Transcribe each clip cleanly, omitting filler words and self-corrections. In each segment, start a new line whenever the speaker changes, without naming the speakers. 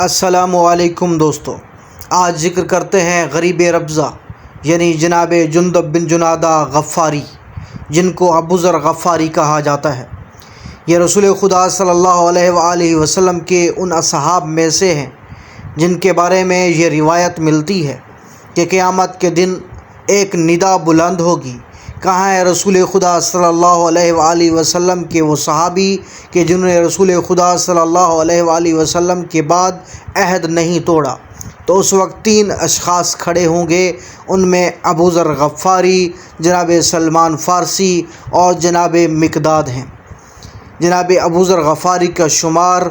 السلام علیکم دوستو، آج ذکر کرتے ہیں غریب ربضہ یعنی جناب جندب بن جنادہ غفاری، جن کو ابو ذر غفاری کہا جاتا ہے۔ یہ رسول خدا صلی اللہ علیہ وآلہ وسلم کے ان اصحاب میں سے ہیں جن کے بارے میں یہ روایت ملتی ہے کہ قیامت کے دن ایک ندا بلند ہوگی، کہاں ہے رسول خدا صلی اللہ علیہ وآلہ وسلم کے وہ صحابی کہ جنہوں نے رسول خدا صلی اللہ علیہ وآلہ وسلم کے بعد عہد نہیں توڑا؟ تو اس وقت تین اشخاص کھڑے ہوں گے، ان میں ابو ذر غفاری، جناب سلمان فارسی اور جناب مقداد ہیں۔ جناب ابو ذر غفاری کا شمار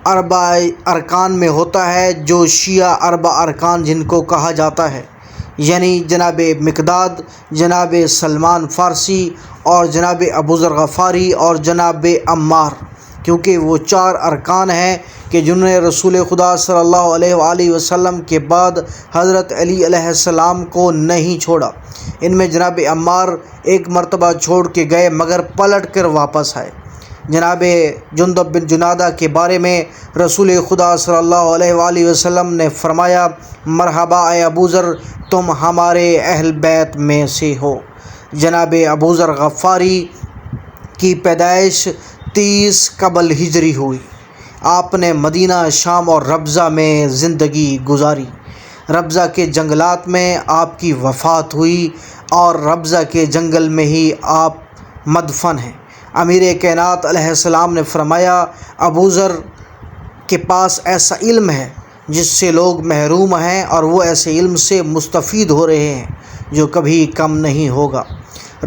اربع ارکان میں ہوتا ہے، جو شیعہ اربع ارکان جن کو کہا جاتا ہے، یعنی جناب مقداد، جناب سلمان فارسی اور جناب ابو ذر غفاری اور جناب عمار، کیونکہ وہ چار ارکان ہیں کہ جنہوں نے رسول خدا صلی اللہ علیہ وآلہ وسلم کے بعد حضرت علی علیہ السلام کو نہیں چھوڑا۔ ان میں جناب عمار ایک مرتبہ چھوڑ کے گئے مگر پلٹ کر واپس آئے۔ جناب جندب بن جنادہ کے بارے میں رسول خدا صلی اللہ علیہ وآلہ وسلم نے فرمایا، مرحبا اے ابو ذر، تم ہمارے اہل بیت میں سے ہو۔ جناب ابو ذر غفاری کی پیدائش 30 قبل ہجری ہوئی۔ آپ نے مدینہ، شام اور ربضہ میں زندگی گزاری۔ ربضہ کے جنگلات میں آپ کی وفات ہوئی اور ربضہ کے جنگل میں ہی آپ مدفن ہیں۔ امیر کائنات علیہ السلام نے فرمایا، ابو ذر کے پاس ایسا علم ہے جس سے لوگ محروم ہیں، اور وہ ایسے علم سے مستفید ہو رہے ہیں جو کبھی کم نہیں ہوگا۔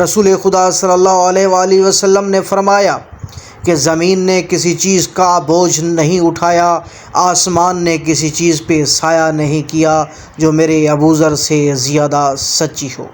رسول خدا صلی اللہ علیہ وآلہ وسلم نے فرمایا کہ زمین نے کسی چیز کا بوجھ نہیں اٹھایا، آسمان نے کسی چیز پہ سایہ نہیں کیا جو میرے ابو ذر سے زیادہ سچی ہو۔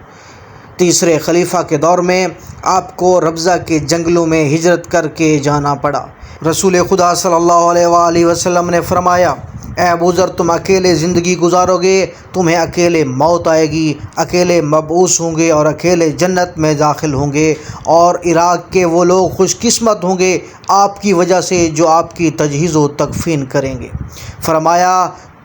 تیسرے خلیفہ کے دور میں آپ کو ربضہ کے جنگلوں میں ہجرت کر کے جانا پڑا۔ رسول خدا صلی اللہ علیہ وآلہ وسلم نے فرمایا، اے ابو ذر، تم اکیلے زندگی گزارو گے، تمہیں اکیلے موت آئے گی، اکیلے مبعوث ہوں گے اور اکیلے جنت میں داخل ہوں گے، اور عراق کے وہ لوگ خوش قسمت ہوں گے آپ کی وجہ سے جو آپ کی تجہیز و تکفین کریں گے۔ فرمایا،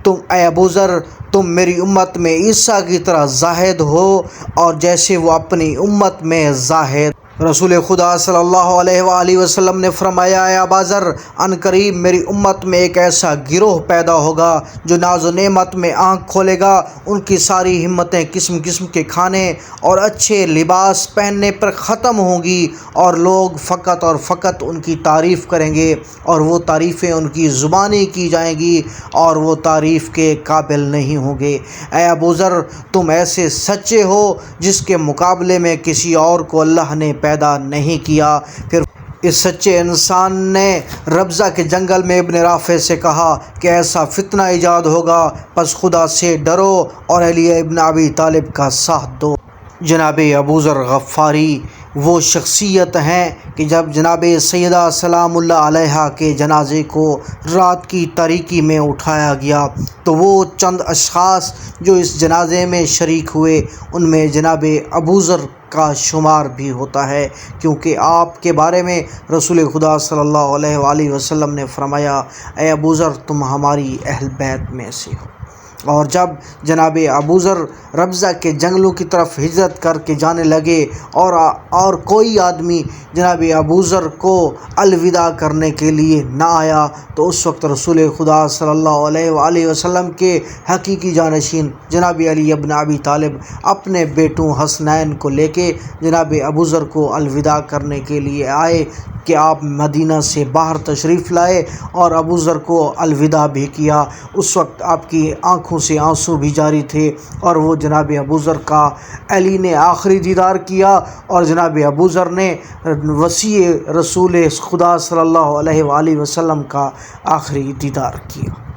اے ابو ذر، تم میری امت میں عیسیٰ کی طرح زاہد ہو، اور جیسے وہ اپنی امت میں زاہد۔ رسول خدا صلی اللہ علیہ وآلہ وسلم نے فرمایا، اے ابا ذر، عن قریب میری امت میں ایک ایسا گروہ پیدا ہوگا جو ناز و نعمت میں آنکھ کھولے گا، ان کی ساری ہمتیں قسم قسم کے کھانے اور اچھے لباس پہننے پر ختم ہوں گی، اور لوگ فقط اور فقط ان کی تعریف کریں گے، اور وہ تعریفیں ان کی زبانی کی جائیں گی، اور وہ تعریف کے قابل نہیں ہوں گے۔ اے ابو ذر، تم ایسے سچے ہو جس کے مقابلے میں کسی اور کو اللہ نے پیدا نہیں کیا۔ پھر اس سچے انسان نے ربضہ کے جنگل میں ابن رافع سے کہا کہ ایسا فتنہ ایجاد ہوگا، پس خدا سے ڈرو اور علی ابن ابی طالب کا ساتھ دو۔ جناب ابو ذر غفاری وہ شخصیت ہیں کہ جب جناب سیدہ سلام اللہ علیہا کے جنازے کو رات کی تاریکی میں اٹھایا گیا تو وہ چند اشخاص جو اس جنازے میں شریک ہوئے، ان میں جناب ابو ذر کا شمار بھی ہوتا ہے، کیونکہ آپ کے بارے میں رسول خدا صلی اللہ علیہ وآلہ وسلم نے فرمایا، اے ابو ذر، تم ہماری اہل بیت میں سے ہو۔ اور جب جناب ابو ذر ربضہ کے جنگلوں کی طرف ہجرت کر کے جانے لگے اور کوئی آدمی جناب ابو ذر کو الوداع کرنے کے لیے نہ آیا، تو اس وقت رسول خدا صلی اللہ علیہ وآلہ وسلم کے حقیقی جانشین جناب علی ابن ابی طالب اپنے بیٹوں حسنین کو لے کے جناب ابو ذر کو الوداع کرنے کے لیے آئے کہ آپ مدینہ سے باہر تشریف لائے اور ابو ذر کو الوداع بھی کیا۔ اس وقت آپ کی آنکھوں سے آنسو بھی جاری تھے، اور وہ جناب ابو ذر کا علی نے آخری دیدار کیا، اور جناب ابو ذر نے وسیع رسول خدا صلی اللہ علیہ وآلہ وسلم کا آخری دیدار کیا۔